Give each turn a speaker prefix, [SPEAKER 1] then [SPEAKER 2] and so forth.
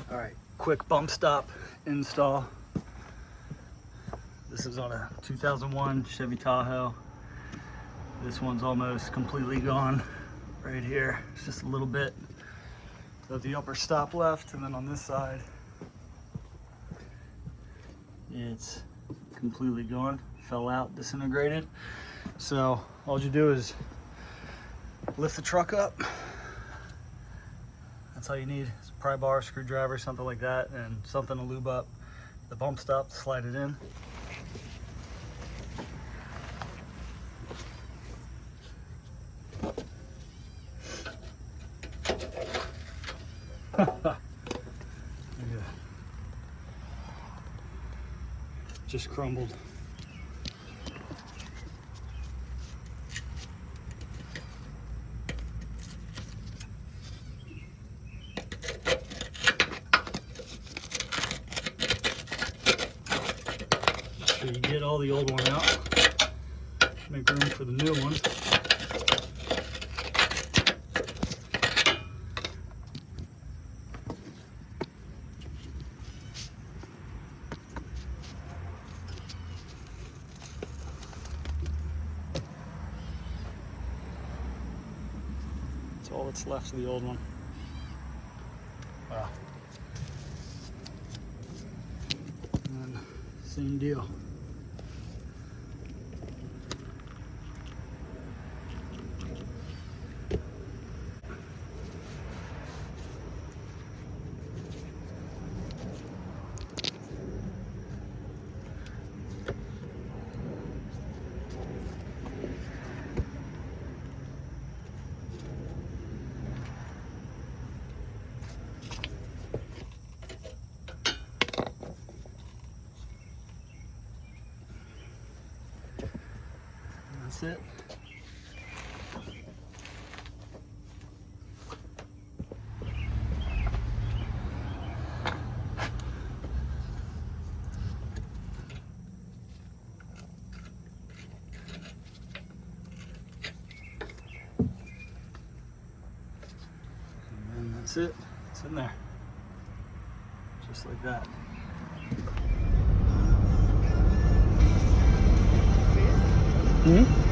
[SPEAKER 1] All right, quick bump stop install. This is on a 2001 Chevy Tahoe. This one's almost completely gone right here. It's just a little bit of the upper stop left, and then on this side, it's completely gone, fell out, disintegrated. So all you do is lift the truck up. That's all you need. It's a pry bar, screwdriver, something like that, and something to lube up the bump stop, slide it in. Yeah. Just crumbled. So you get all the old one out, make room for the new one. That's all that's left of the old one. Wow. And then same deal. That's it. And then that's it. It's in there. Just like that. Hmm?